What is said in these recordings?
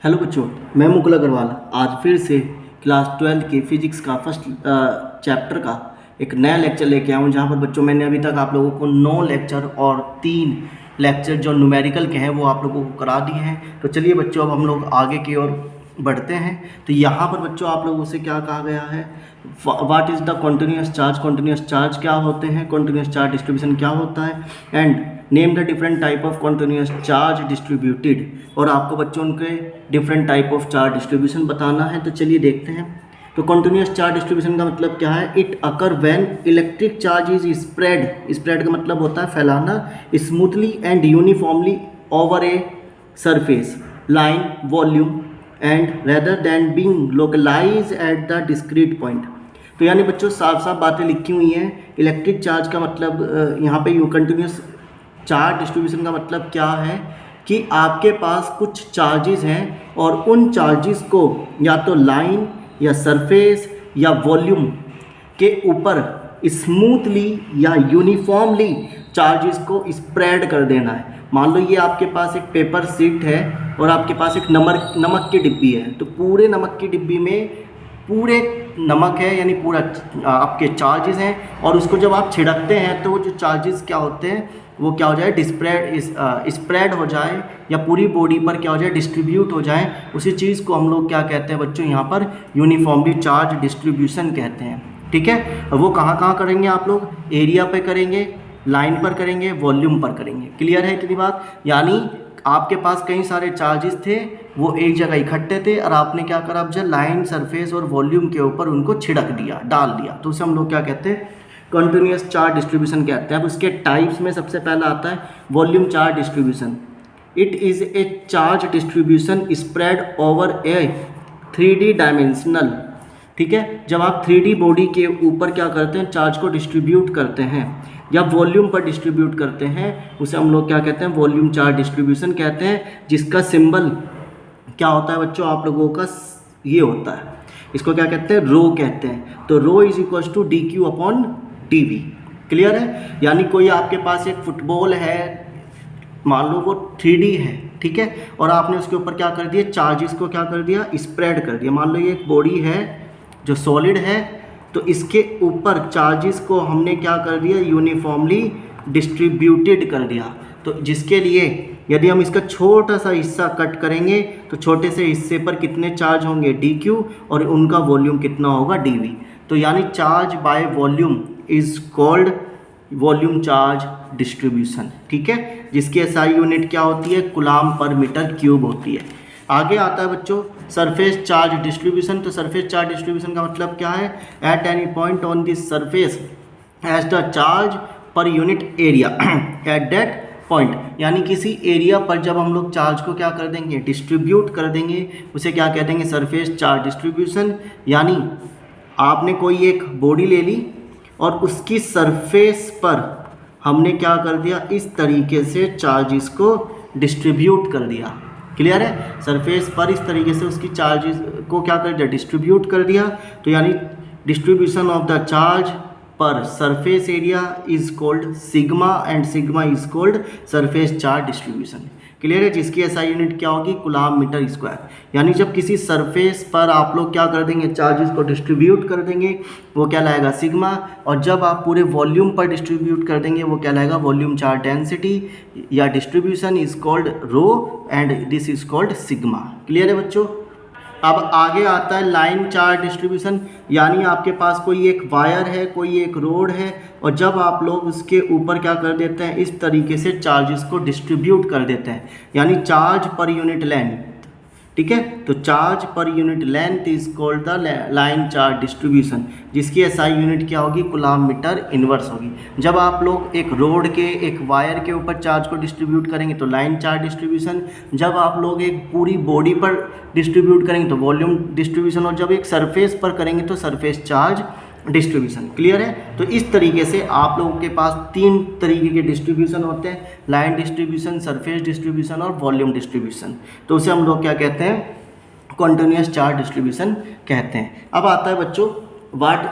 Hello बच्चों, मैं मुकुल अग्रवाल आज फिर से क्लास 12 के फिजिक्स का फर्स्ट चैप्टर का एक नया लेक्चर लेके आया हूँ। जहाँ पर बच्चों मैंने अभी तक आप लोगों को 9 लेक्चर और 3 लेक्चर जो न्यूमेरिकल के हैं वो आप लोगों को करा दिए हैं। तो चलिए बच्चों, अब हम लोग आगे की ओर बढ़ते हैं। तो यहाँ पर बच्चों आप लोगों से क्या कहा गया है, what is the continuous charge. Continuous charge क्या होते हैं, कॉन्टिन्यूस चार्ज डिस्ट्रीब्यूशन क्या होता है, and name the different type of continuous charge distributed. और आपको बच्चों उनके different type of charge distribution बताना है। तो चलिए देखते हैं। तो कॉन्टिन्यूस चार्ज डिस्ट्रीब्यूशन का मतलब क्या है, it occur when electric charge is spread. Spread का मतलब होता है फैलाना, smoothly and uniformly over a surface line volume and rather than being localise at the discrete point. तो यानी बच्चों साफ साफ बातें लिखी हुई हैं। इलेक्ट्रिक चार्ज का मतलब यहाँ पे कंटिन्यूस चार्ज डिस्ट्रीब्यूशन का मतलब क्या है कि आपके पास कुछ चार्जेस हैं और उन चार्जेस को या तो लाइन या सरफेस या वॉल्यूम के ऊपर स्मूथली या यूनिफॉर्मली चार्जेस को स्प्रेड कर देना है। मान लो ये आपके पास एक पेपर शीट है और आपके पास एक नमक की डिब्बी है। तो पूरे नमक की डिब्बी में पूरे नमक है, यानी पूरा आपके चार्जेस हैं, और उसको जब आप छिड़कते हैं तो वो जो चार्जेस क्या होते हैं वो क्या हो जाए, स्प्रेड हो जाए या पूरी बॉडी पर क्या हो जाए, डिस्ट्रीब्यूट हो जाए। उसी चीज़ को हम लोग क्या कहते हैं बच्चों, यहाँ पर यूनिफॉर्मली चार्ज डिस्ट्रीब्यूशन कहते हैं। ठीक है, और वो कहाँ कहाँ करेंगे आप लोग, एरिया पे करेंगे, लाइन पर करेंगे, वॉल्यूम पर करेंगे। क्लियर है इतनी बात। यानी आपके पास कई सारे चार्जेस थे, वो एक जगह इकट्ठे थे, और आपने क्या करा, अब जब लाइन सरफेस और वॉल्यूम के ऊपर उनको छिड़क दिया, डाल दिया, तो उसे हम लोग क्या कहते हैं, कंटिन्यूअस चार्ज डिस्ट्रीब्यूशन कहते हैं। अब उसके टाइप्स में सबसे पहला आता है volume charge distribution. It is a charge distribution spread over A 3D dimensional. ठीक है, जब आप 3D बॉडी के ऊपर क्या करते हैं, चार्ज को डिस्ट्रीब्यूट करते हैं या वॉल्यूम पर डिस्ट्रीब्यूट करते हैं, उसे हम लोग क्या कहते हैं, वॉल्यूम चार्ज डिस्ट्रीब्यूशन कहते हैं। जिसका सिंबल क्या होता है बच्चों, आप लोगों का ये होता है, इसको क्या कहते हैं, रो कहते हैं। तो rho is equals to DQ upon DV। Clear है। यानी कोई आपके पास एक फुटबॉल है, मान लो वो 3D है, ठीक है, और आपने उसके ऊपर क्या कर दिया, चार्जेस को क्या कर दिया, स्प्रेड कर दिया। मान लो ये एक बॉडी है जो सॉलिड है, तो इसके ऊपर चार्जेस को हमने क्या कर दिया, यूनिफॉर्मली डिस्ट्रीब्यूटेड कर दिया। तो जिसके लिए यदि हम इसका छोटा सा हिस्सा कट करेंगे तो छोटे से हिस्से पर कितने चार्ज होंगे, DQ, और उनका वॉल्यूम कितना होगा, DV। तो यानी charge by volume is called volume charge distribution. ठीक है, जिसकी SI यूनिट क्या होती है, कूलाम पर मीटर क्यूब होती है। आगे आता है बच्चों सरफेस चार्ज डिस्ट्रीब्यूशन। तो सरफेस चार्ज डिस्ट्रीब्यूशन का मतलब क्या है, at any point on this surface as the charge per unit area at that point. यानी किसी एरिया पर जब हम लोग चार्ज को क्या कर देंगे, डिस्ट्रीब्यूट कर देंगे, उसे क्या कह देंगे, सरफेस चार्ज डिस्ट्रीब्यूशन। यानी आपने कोई एक बॉडी ले ली और उसकी सरफेस पर हमने क्या कर दिया, इस तरीके से चार्जेस को डिस्ट्रीब्यूट कर दिया। क्लियर है, सरफेस पर इस तरीके से उसकी चार्जेस को क्या कर दिया, डिस्ट्रीब्यूट कर दिया। तो यानी डिस्ट्रीब्यूशन ऑफ द चार्ज पर surface area is called sigma, and sigma is called surface charge distribution. Clear है, जिसकी SI यूनिट क्या होगी, कूलाम मीटर स्क्वायर। यानी जब किसी सरफेस पर आप लोग क्या कर देंगे, चार्जेस को डिस्ट्रीब्यूट कर देंगे, वो क्या लाएगा, सिग्मा, और जब आप पूरे वॉल्यूम पर डिस्ट्रीब्यूट कर देंगे वो क्या लाएगा, वॉल्यूम चार्ज डेंसिटी या distribution is called rho, and this is called sigma. Clear है बच्चों। अब आगे आता है लाइन चार्ज डिस्ट्रीब्यूशन। यानी आपके पास कोई एक वायर है, कोई एक रोड है, और जब आप लोग उसके ऊपर क्या कर देते हैं, इस तरीके से चार्जेस को डिस्ट्रीब्यूट कर देते हैं, यानी चार्ज पर यूनिट लेंथ। ठीक है, तो charge per unit length is called the line charge distribution, जिसकी SI यूनिट क्या होगी, कूलाम मीटर इनवर्स होगी। जब आप लोग एक रोड के, एक वायर के ऊपर चार्ज को डिस्ट्रीब्यूट करेंगे तो लाइन चार्ज डिस्ट्रीब्यूशन, जब आप लोग एक पूरी बॉडी पर डिस्ट्रीब्यूट करेंगे तो वॉल्यूम डिस्ट्रीब्यूशन, और जब एक सरफेस पर करेंगे तो सरफेस चार्ज डिस्ट्रीब्यूशन। क्लियर है। तो इस तरीके से आप लोगों के पास 3 तरीके के डिस्ट्रीब्यूशन होते हैं, लाइन डिस्ट्रीब्यूशन, सरफेस डिस्ट्रीब्यूशन और वॉल्यूम डिस्ट्रीब्यूशन। तो उसे हम लोग क्या कहते हैं, कॉन्टिन्यूअस चार्ज डिस्ट्रीब्यूशन कहते हैं। अब आता है बच्चों what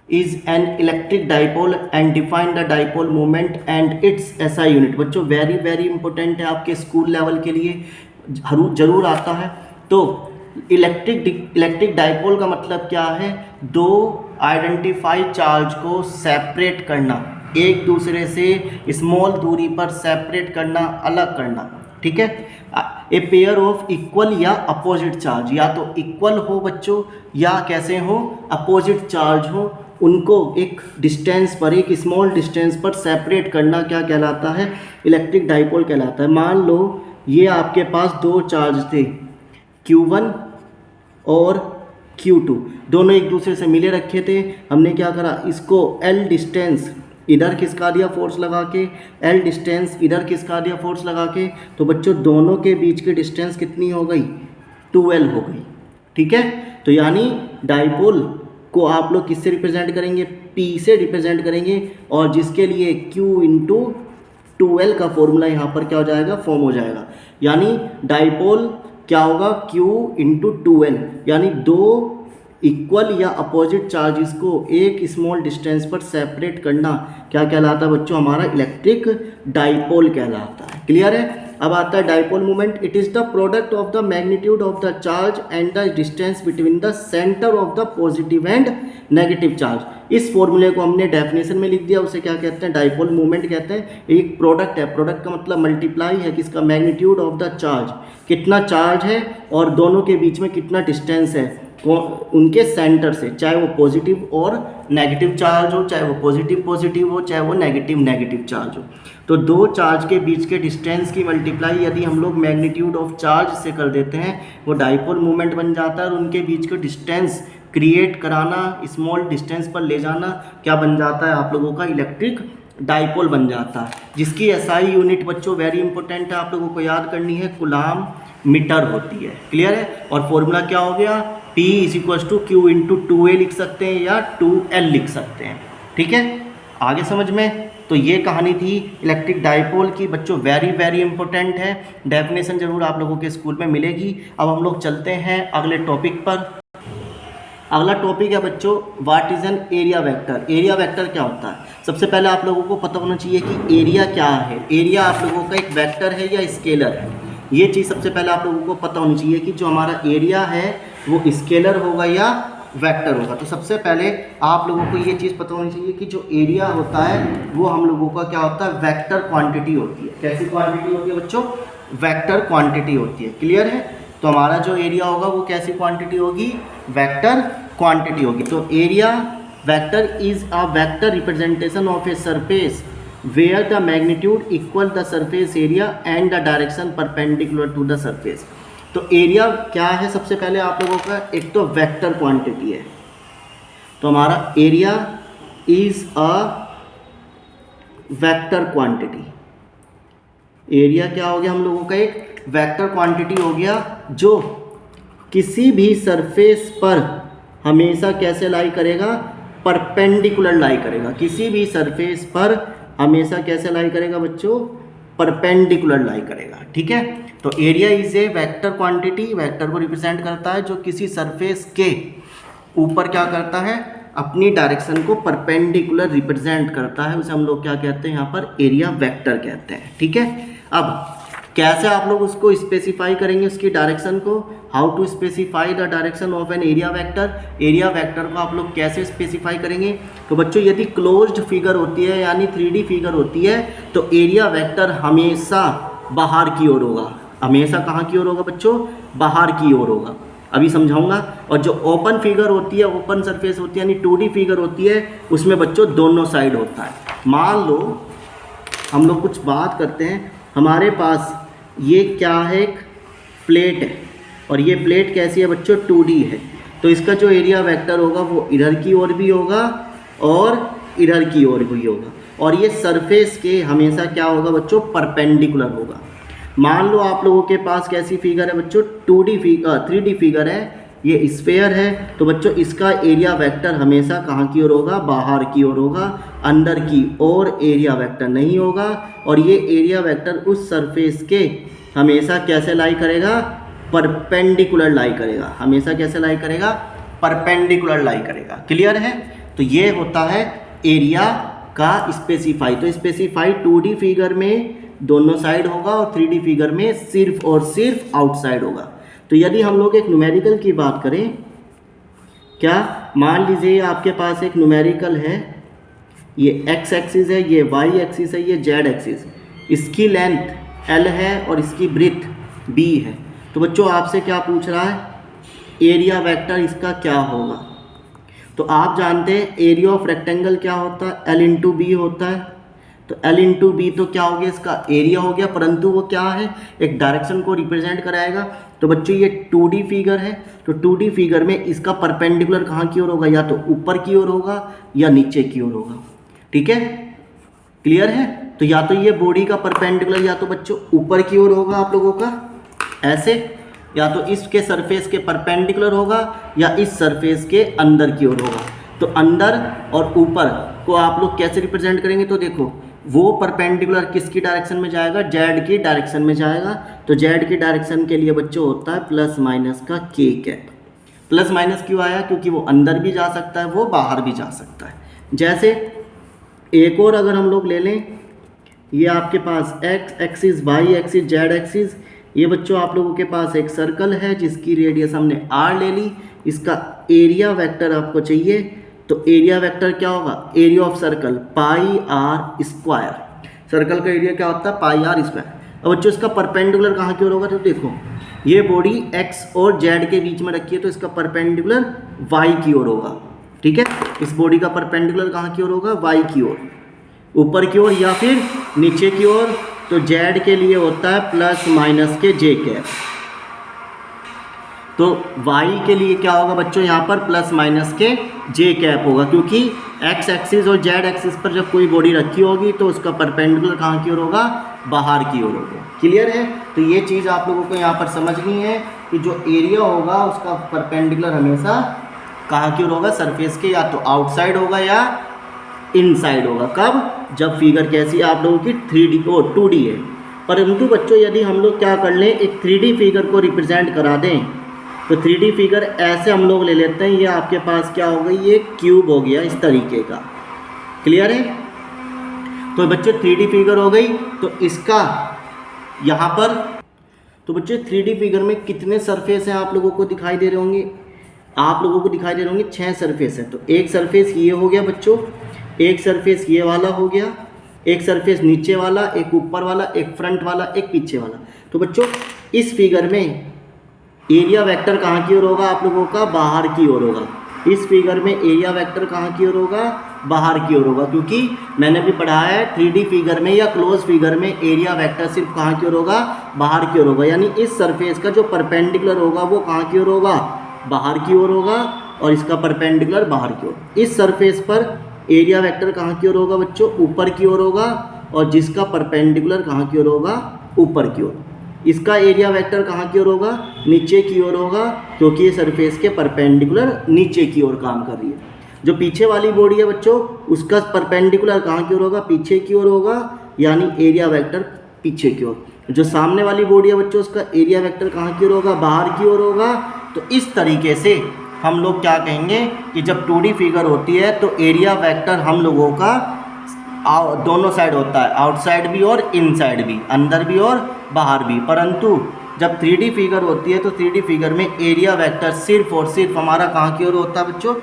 is an electric dipole and define the dipole moment and it's SI unit. बच्चों वेरी वेरी इंपॉर्टेंट है आपके स्कूल लेवल के लिए। जरूर आता है। तो इलेक्ट्रिक डाइपोल का मतलब क्या है, दो आइडेंटिफाई चार्ज को सेपरेट करना, एक दूसरे से स्मॉल दूरी पर सेपरेट करना, अलग करना, ठीक है। ए पेयर ऑफ इक्वल या अपोजिट चार्ज, या तो इक्वल हो बच्चों या कैसे हो, अपोजिट चार्ज हो, उनको एक डिस्टेंस पर, एक स्मॉल डिस्टेंस पर सेपरेट करना क्या कहलाता है, इलेक्ट्रिक डाइपोल कहलाता है। मान लो ये आपके पास दो चार्ज थे Q1 और Q2, दोनों एक दूसरे से मिले रखे थे। हमने क्या करा, इसको L डिस्टेंस इधर खिसका दिया फोर्स लगा के, L डिस्टेंस इधर खिसका दिया फोर्स लगा के, तो बच्चों दोनों के बीच की डिस्टेंस कितनी हो गई, 2L हो गई, ठीक है। तो यानी डाइपोल को आप लोग किससे रिप्रेजेंट करेंगे, P से रिप्रेजेंट करेंगे, और जिसके लिए Q इंटू 2L का फॉर्मूला यहाँ पर क्या हो जाएगा, फॉर्म हो जाएगा। यानी डाइपोल क्या होगा, Q इंटू 2L, यानी दो इक्वल या अपोजिट चार्जेस को एक स्मॉल डिस्टेंस पर सेपरेट करना क्या कहलाता है बच्चों, हमारा इलेक्ट्रिक डाइपोल कहलाता है। क्लियर है। अब आता है dipole moment. It is the product of the magnitude of the charge and the distance between the centre of the positive and negative charge. इस फॉर्मूले को हमने डेफिनेशन में लिख दिया, उसे क्या कहते हैं, डाइपोल मोमेंट कहते हैं। एक प्रोडक्ट है, प्रोडक्ट का मतलब मल्टीप्लाई है किसका, मैग्नीट्यूड ऑफ द चार्ज, कितना चार्ज है और दोनों के बीच में कितना डिस्टेंस है उनके सेंटर से, चाहे वो पॉजिटिव और नेगेटिव चार्ज हो, चाहे वो पॉजिटिव पॉजिटिव हो, चाहे वो नेगेटिव नेगेटिव चार्ज हो। तो दो चार्ज के बीच के डिस्टेंस की मल्टीप्लाई यदि हम लोग मैग्नीट्यूड ऑफ चार्ज से कर देते हैं, वो डाइपोल मोमेंट बन जाता है, और उनके बीच के डिस्टेंस क्रिएट कराना, स्मॉल डिस्टेंस पर ले जाना क्या बन जाता है आप लोगों का, इलेक्ट्रिक डाइपोल बन जाता है। जिसकी एसआई यूनिट बच्चों वेरी इंपॉर्टेंट है, आप लोगों को याद करनी है, कूलाम मीटर होती है। क्लियर है। और फॉर्मूला क्या हो गया, P = Q इंटू 2A लिख सकते हैं या 2L लिख सकते हैं, ठीक है। आगे समझ में। तो ये कहानी थी इलेक्ट्रिक डाइपोल की बच्चों, वेरी वेरी इंपॉर्टेंट है, डेफिनेशन जरूर आप लोगों के स्कूल में मिलेगी। अब हम लोग चलते हैं अगले टॉपिक पर। अगला टॉपिक है बच्चों, what is an area vector. Area vector क्या होता है, सबसे पहले आप लोगों को पता होना चाहिए कि एरिया क्या है। एरिया आप लोगों का एक वेक्टर है या स्केलर है, ये चीज़ सबसे पहले आप लोगों को पता होनी चाहिए कि जो हमारा एरिया है वो स्केलर होगा या वेक्टर होगा। तो सबसे पहले आप लोगों को ये चीज़ पता होनी चाहिए कि जो एरिया होता है वो हम लोगों का क्या होता है, वेक्टर क्वांटिटी होती है। कैसी क्वांटिटी होती है बच्चों, वेक्टर क्वांटिटी होती है। क्लियर है। तो हमारा जो एरिया होगा वो कैसी क्वांटिटी होगी, वेक्टर क्वांटिटी होगी। तो area vector is a vector representation of a surface where the magnitude equal the surface area and the direction perpendicular to the surface। तो एरिया क्या है, सबसे पहले आप लोगों का एक तो वेक्टर क्वांटिटी है। तो हमारा area is a vector quantity. Area क्या हो गया हम लोगों का, एक वेक्टर क्वांटिटी हो गया, जो किसी भी सरफेस पर हमेशा कैसे लाई करेगा, परपेंडिकुलर लाई करेगा। किसी भी सरफेस पर हमेशा कैसे लाई करेगा बच्चों, परपेंडिकुलर लाई करेगा, ठीक है। तो area is a vector quantity, vector को रिप्रेजेंट करता है जो किसी सरफेस के ऊपर क्या करता है, अपनी डायरेक्शन को परपेंडिकुलर रिप्रेजेंट करता है, उसे हम लोग क्या कहते हैं यहाँ पर, एरिया वेक्टर कहते हैं, ठीक है। अब कैसे आप लोग उसको स्पेसिफाई करेंगे, उसकी डायरेक्शन को, how to specify the direction of an area vector. Area vector को आप लोग कैसे स्पेसिफाई करेंगे, तो बच्चों यदि क्लोज्ड फिगर होती है यानी 3D फिगर होती है तो एरिया वेक्टर हमेशा बाहर की ओर होगा। हमेशा कहाँ की ओर होगा बच्चों, बाहर की ओर होगा, अभी समझाऊंगा। और जो ओपन फिगर होती है, ओपन सरफेस होती है यानी 2D फिगर होती है, उसमें बच्चों दोनों साइड होता है। मान लो हम लोग कुछ बात करते हैं, हमारे पास ये क्या है, एक प्लेट है, और ये प्लेट कैसी है बच्चों, 2D है। तो इसका जो एरिया वेक्टर होगा वो इधर की ओर भी होगा और इधर की ओर भी होगा, और ये सरफेस के हमेशा क्या होगा बच्चों, परपेंडिकुलर होगा। मान लो आप लोगों के पास कैसी फिगर है बच्चों, 3D फिगर है, ये स्फेयर है, तो बच्चों इसका एरिया वेक्टर हमेशा कहाँ की ओर होगा, बाहर की ओर होगा, अंदर की ओर एरिया वेक्टर नहीं होगा। और ये एरिया वेक्टर उस सरफेस के हमेशा कैसे लाई करेगा, परपेंडिकुलर लाई करेगा। हमेशा कैसे लाई करेगा, परपेंडिकुलर लाई करेगा। क्लियर है। तो ये होता है एरिया का स्पेसिफाई। तो स्पेसिफाई 2D फिगर में दोनों साइड होगा और 3D फिगर में सिर्फ और सिर्फ आउटसाइड होगा। तो यदि हम लोग एक न्यूमेरिकल की बात करें, क्या मान लीजिए आपके पास एक न्यूमेरिकल है, ये x एक्सिस है, ये y एक्सिस है, ये z एक्सिस, इसकी लेंथ l है और इसकी ब्रीथ b है। तो बच्चों आपसे क्या पूछ रहा है, एरिया वेक्टर इसका क्या होगा। तो आप जानते हैं एरिया ऑफ रेक्टेंगल क्या होता है, l इंटू बी होता है। तो l इंटू बी तो क्या हो गया, इसका एरिया हो गया, परंतु वो क्या है, एक डायरेक्शन को रिप्रेजेंट कराएगा। तो बच्चों ये 2D फिगर है, तो 2D फिगर में इसका परपेंडिकुलर कहाँ की ओर होगा, या तो ऊपर की ओर होगा या नीचे की ओर होगा। ठीक है, क्लियर है। तो या तो ये बॉडी का परपेंडिकुलर या तो बच्चों ऊपर की ओर होगा आप लोगों का ऐसे, या तो इसके सरफेस के परपेंडिकुलर होगा या इस सरफेस के अंदर की ओर होगा। तो अंदर और ऊपर को आप लोग कैसे रिप्रेजेंट करेंगे, तो देखो वो परपेंडिकुलर किसकी डायरेक्शन में जाएगा, जेड की डायरेक्शन में जाएगा। तो जेड की डायरेक्शन के लिए बच्चों होता है प्लस माइनस का के कैप। प्लस माइनस क्यों आया, क्योंकि वो अंदर भी जा सकता है, वो बाहर भी जा सकता है। जैसे एक और अगर हम लोग ले लें, ये आपके पास X axis, Y axis, Z axis, ये बच्चों आप लोगों के पास एक सर्कल है जिसकी रेडियस हमने आर ले ली। इसका एरिया वेक्टर आपको चाहिए, तो एरिया वेक्टर क्या होगा, area of circle pi r square. Circle का एरिया क्या होता है, पाई आर स्क्वायर। अब बच्चों इसका परपेंडिकुलर कहाँ की ओर होगा, तो देखो ये बॉडी x और z के बीच में रखी है, तो इसका परपेंडिकुलर y की ओर होगा। ठीक है, इस बॉडी का परपेंडिकुलर कहाँ की ओर होगा, y की ओर, ऊपर की ओर या फिर नीचे की ओर। तो z के लिए होता है प्लस माइनस के j कैप। तो y के लिए क्या होगा बच्चों, यहाँ पर प्लस माइनस के j कैप होगा, क्योंकि x एक्सिस और z एक्सिस पर जब कोई बॉडी रखी होगी तो उसका परपेंडिकुलर कहाँ की ओर होगा, बाहर की ओर होगा। क्लियर है। तो ये चीज़ आप लोगों को यहाँ पर समझनी है कि जो एरिया होगा उसका परपेंडिकुलर हमेशा कहाँ की ओर होगा, सरफेस के या तो आउटसाइड होगा या इनसाइड होगा। कब, जब फिगर कैसी आप लोगों की 3D और 2D है। परंतु बच्चों यदि हम लोग क्या कर लें, एक 3D फिगर को रिप्रेजेंट करा दें, तो 3D फिगर ऐसे हम लोग ले लेते हैं, ये आपके पास क्या हो गई, ये क्यूब हो गया इस तरीके का। क्लियर है। तो बच्चों 3D फिगर हो गई, तो इसका यहाँ पर, तो बच्चों 3D फिगर में कितने सरफेस हैं आप लोगों को दिखाई दे रहे होंगे, आप लोगों को दिखाई दे रहे होंगे 6 सरफेस है। तो एक सरफेस ये हो गया बच्चों, एक सरफेस ये वाला हो गया, एक सरफेस नीचे वाला, एक ऊपर वाला, एक फ्रंट वाला, एक पीछे वाला। तो बच्चों इस फिगर में एरिया वेक्टर कहाँ की ओर होगा, आप लोगों का बाहर की ओर होगा। इस फिगर में एरिया वेक्टर कहाँ की ओर होगा, बाहर की ओर होगा, क्योंकि मैंने भी पढ़ा है 3D फिगर में या क्लोज फिगर में एरिया वेक्टर सिर्फ कहाँ की ओर होगा, बाहर की ओर होगा। यानी इस सरफेस का जो परपेंडिकुलर होगा वो कहाँ की ओर होगा, बाहर की ओर होगा, और इसका परपेंडिकुलर बाहर की ओर। इस सरफेस पर एरिया वेक्टर कहाँ की ओर होगा बच्चों, ऊपर की ओर होगा, और जिसका परपेंडिकुलर कहाँ की ओर होगा, ऊपर की ओर। इसका एरिया वेक्टर कहाँ की ओर होगा, नीचे की ओर होगा, क्योंकि ये सरफेस के परपेंडिकुलर नीचे की ओर काम कर रही है। जो पीछे वाली बॉडी है बच्चों, उसका परपेंडिकुलर कहाँ की ओर होगा, पीछे की ओर होगा, यानी एरिया वेक्टर पीछे की ओर। जो सामने वाली बॉडी है बच्चों, उसका एरिया वेक्टर कहाँ की ओर होगा, बाहर की ओर होगा। तो इस तरीके से हम लोग क्या कहेंगे कि जब 2D फिगर होती है तो एरिया वेक्टर हम लोगों का दोनों साइड होता है, आउटसाइड भी और इनसाइड भी, अंदर भी और बाहर भी। परंतु जब 3D फिगर होती है तो 3D फिगर में एरिया वेक्टर सिर्फ और सिर्फ हमारा कहाँ की ओर होता है बच्चों,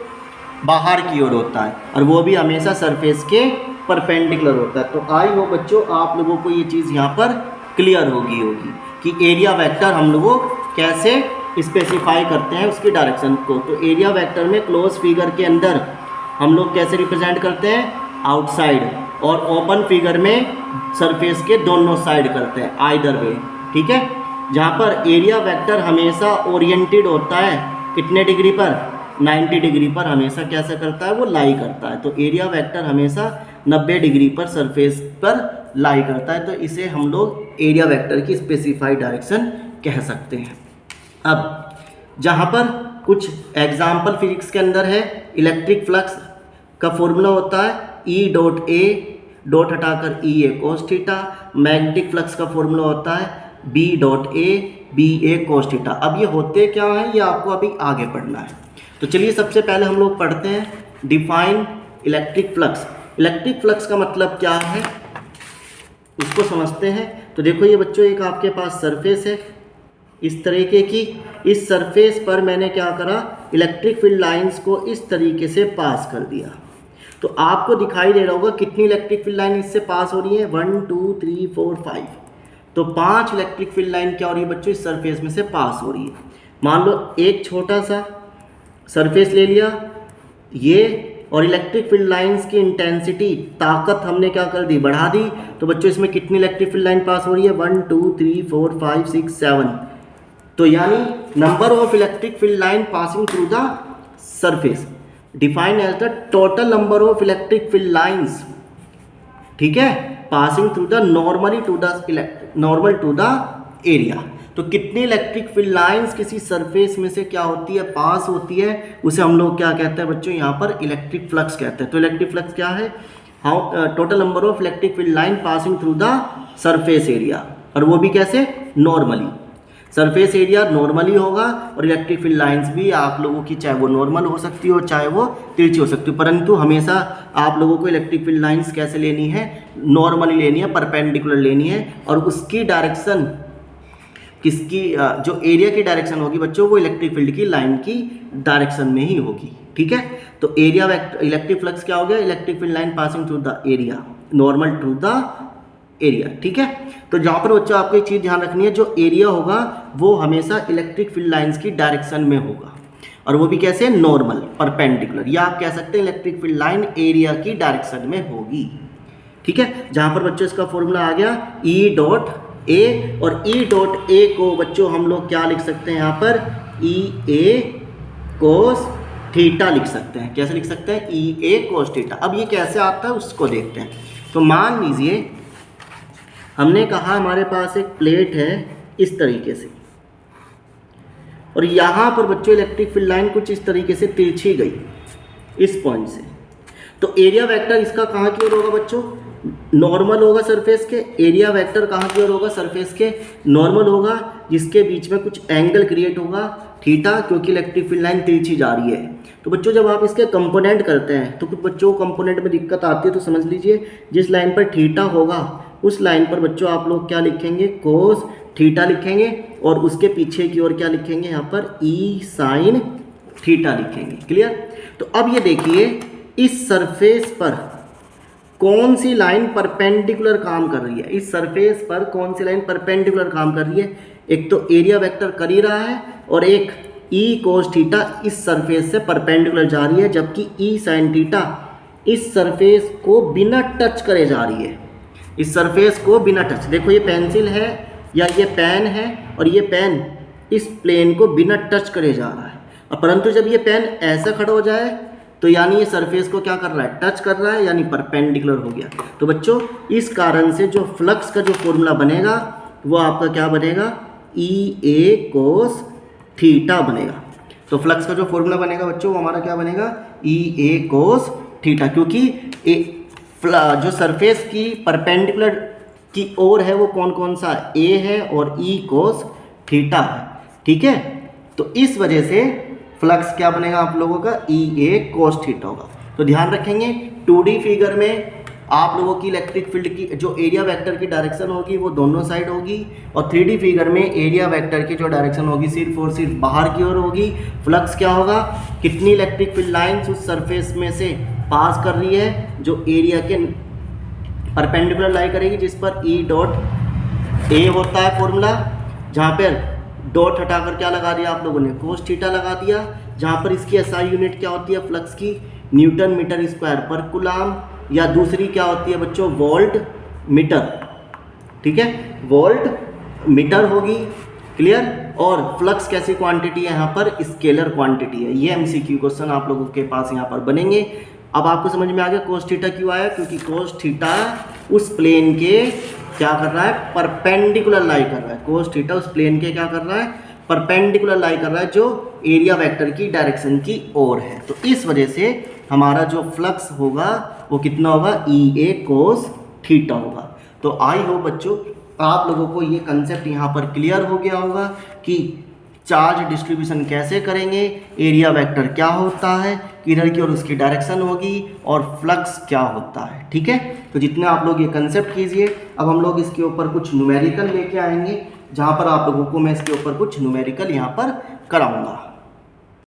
बाहर की ओर होता है, और वो भी हमेशा सरफेस के परपेंडिकुलर होता है। तो आई हो बच्चों आप लोगों को ये चीज़ यहाँ पर क्लियर होगी कि एरिया वेक्टर हम लोग कैसे स्पेसिफाई करते हैं उसकी डायरेक्शन को। तो एरिया वेक्टर में क्लोज फिगर के अंदर हम लोग कैसे रिप्रेजेंट करते हैं, आउटसाइड, और ओपन फिगर में सरफेस के दोनों साइड करते हैं, आइदर वे। ठीक है, जहाँ पर एरिया वेक्टर हमेशा ओरिएंटेड होता है कितने डिग्री पर, 90 डिग्री पर हमेशा कैसा करता है, वो लाई करता है। तो एरिया वेक्टर हमेशा 90 डिग्री पर सरफेस पर लाई करता है, तो इसे हम लोग एरिया वेक्टर की स्पेसिफाइड डायरेक्शन कह सकते हैं। अब जहाँ पर कुछ एग्जाम्पल फिजिक्स के अंदर है, इलेक्ट्रिक फ्लक्स का फॉर्मूला होता है E डॉट ए, डॉट हटाकर E A cos theta. Magnetic flux का फॉर्मूला होता है B dot A, B A cos theta. अब ये होते क्या हैं, ये आपको अभी आगे पढ़ना है। तो चलिए सबसे पहले हम लोग पढ़ते हैं define electric flux. Electric flux का मतलब क्या है, उसको समझते हैं। तो देखो ये बच्चों एक आपके पास सरफेस है इस तरीके की, इस सरफेस पर मैंने क्या करा, इलेक्ट्रिक फील्ड लाइंस को इस तरीके से पास कर दिया। तो आपको दिखाई दे रहा होगा कितनी इलेक्ट्रिक फील्ड लाइन इससे पास हो रही है, 1 2 3 4 5। तो 5 इलेक्ट्रिक फील्ड लाइन क्या हो रही है बच्चों, इस सरफेस में से पास हो रही है। मान लो एक छोटा सा सरफेस ले लिया ये, और इलेक्ट्रिक फील्ड लाइंस की इंटेंसिटी ताकत हमने क्या कर दी, बढ़ा दी। तो बच्चों इसमें कितनी इलेक्ट्रिक फील्ड लाइन पास हो रही है, 1 2 3 4 5 6 7। तो यानी number of electric field line passing through the surface defined as the total number of electric field lines, ठीक है, passing through the normal to the area. तो कितनी इलेक्ट्रिक फील्ड लाइंस किसी सरफेस में से क्या होती है, पास होती है, उसे हम लोग क्या कहते हैं बच्चों, यहाँ पर इलेक्ट्रिक फ्लक्स कहते हैं। तो इलेक्ट्रिक फ्लक्स क्या है, how total number of electric field line passing through the surface area, और वो भी कैसे, नॉर्मली। सरफेस एरिया नॉर्मली होगा और इलेक्ट्रिक फील्ड लाइंस भी आप लोगों की चाहे वो नॉर्मल हो सकती हो चाहे वो तिरछी हो सकती हो, परंतु हमेशा आप लोगों को इलेक्ट्रिक फील्ड लाइंस कैसे लेनी है, नॉर्मली लेनी है, परपेंडिकुलर लेनी है, और उसकी डायरेक्शन किसकी, जो एरिया की डायरेक्शन होगी बच्चों वो इलेक्ट्रिक फील्ड की लाइन की डायरेक्शन में ही होगी, ठीक है। तो एरिया वेक्टर, इलेक्ट्रिक फ्लक्स क्या हो गया, electric field line passing through the area, normal to the area, ठीक है। तो जहाँ पर बच्चों आपको एक चीज़ ध्यान रखनी है, जो एरिया होगा वो हमेशा इलेक्ट्रिक फील्ड लाइंस की डायरेक्शन में होगा, और वो भी कैसे, नॉर्मल, परपेंडिकुलर, या आप कह सकते हैं इलेक्ट्रिक फील्ड लाइन एरिया की डायरेक्शन में होगी, ठीक है। जहाँ पर बच्चों इसका फॉर्मूला आ गया E डॉट ए, और E डॉट ए को बच्चों हम लोग क्या लिख सकते हैं, यहाँ पर EA कोस थीटा लिख सकते हैं। कैसे लिख सकते हैं, EA कोस थीटा। अब ये कैसे आता है उसको देखते हैं। तो मान लीजिए हमने कहा हमारे पास एक प्लेट है इस तरीके से, और यहाँ पर बच्चों इलेक्ट्रिक फील्ड लाइन कुछ इस तरीके से तिरछी गई इस पॉइंट से। तो एरिया वेक्टर इसका कहाँ की ओर होगा बच्चों, नॉर्मल होगा सरफेस के। एरिया वेक्टर कहाँ की ओर होगा, सरफेस के नॉर्मल होगा, जिसके बीच में कुछ एंगल क्रिएट होगा थीटा, क्योंकि इलेक्ट्रिक फील्ड लाइन तिरछी जा रही है। तो बच्चों जब आप इसके कंपोनेंट करते हैं तो कुछ बच्चों को कंपोनेंट में दिक्कत आती है, तो समझ लीजिए जिस लाइन पर थीटा होगा उस लाइन पर बच्चों आप लोग क्या लिखेंगे, कोस थीटा लिखेंगे, और उसके पीछे की ओर क्या लिखेंगे, यहाँ पर E साइन थीटा लिखेंगे। क्लियर। तो अब ये देखिए इस सरफेस पर कौन सी लाइन परपेंडिकुलर काम कर रही है, इस सरफेस पर कौन सी लाइन परपेंडिकुलर काम कर रही है। एक तो एरिया वेक्टर कर ही रहा है, और एक E कोस थीटा इस सरफेस से परपेंडिकुलर जा रही है, जबकि E साइन थीटा इस सरफेस को बिना टच करे जा रही है, इस सरफेस को बिना टच। देखो ये पेंसिल है या ये पेन है, और ये पेन इस प्लेन को बिना टच करे जा रहा है, और परंतु जब ये पेन ऐसा खड़ा हो जाए तो यानी ये सरफेस को क्या कर रहा है, टच कर रहा है, यानी परपेंडिकुलर हो गया। तो बच्चों इस कारण से जो फ्लक्स का जो फॉर्मूला बनेगा वो आपका क्या बनेगा, EA कोस थीटा बनेगा। तो फ्लक्स का जो फॉर्मूला बनेगा बच्चों वो हमारा क्या बनेगा, EA कोस थीटा, क्योंकि जो सरफेस की परपेंडिकुलर की ओर है वो कौन कौन सा, A है और E कोस थीटा है, ठीक है। तो इस वजह से फ्लक्स क्या बनेगा आप लोगों का, EA कोस थीटा होगा। तो ध्यान रखेंगे 2D फिगर में आप लोगों की इलेक्ट्रिक फील्ड की जो एरिया वेक्टर की डायरेक्शन होगी वो दोनों साइड होगी, और 3D फिगर में एरिया वेक्टर की जो डायरेक्शन होगी सिर्फ और सिर्फ बाहर की ओर होगी। फ्लक्स क्या होगा, कितनी इलेक्ट्रिक फील्ड लाइंस उस सरफेस में से पास कर रही है जो एरिया के परपेंडिकुलर लाई करेगी, जिस पर E डॉट ए होता है फॉर्मूला, जहाँ पर डॉट हटाकर क्या लगा दिया आप लोगों ने, कोस थीटा लगा दिया, जहाँ पर इसकी SI यूनिट क्या होती है फ्लक्स की, न्यूटन मीटर स्क्वायर पर कूलम, या दूसरी क्या होती है बच्चों, वोल्ट मीटर, ठीक है, वोल्ट मीटर होगी। क्लियर। और फ्लक्स कैसी क्वांटिटी है, यहाँ पर स्केलर क्वांटिटी है। ये MCQ क्वेश्चन आप लोगों के पास यहाँ पर बनेंगे। अब आपको समझ में आ गया कोस थीटा क्यों आया, क्योंकि कोस थीटा उस प्लेन के क्या कर रहा है, परपेंडिकुलर लाई कर रहा है। कोस थीटा उस प्लेन के क्या कर रहा है, परपेंडिकुलर लाई कर रहा है, जो एरिया वेक्टर की डायरेक्शन की ओर है। तो इस वजह से हमारा जो फ्लक्स होगा वो कितना होगा, EA कोस थीटा होगा। तो आई होप बच्चों आप लोगों को ये कंसेप्ट यहाँ पर क्लियर हो गया होगा कि चार्ज डिस्ट्रीब्यूशन कैसे करेंगे, एरिया वेक्टर क्या होता है, किधर की और उसकी डायरेक्शन होगी और फ्लक्स क्या होता है। ठीक है, तो जितने आप लोग ये कंसेप्ट कीजिए। अब हम लोग इसके ऊपर कुछ न्यूमेरिकल लेके आएंगे, जहाँ पर आप लोगों को मैं इसके ऊपर कुछ न्यूमेरिकल यहाँ पर कराऊंगा।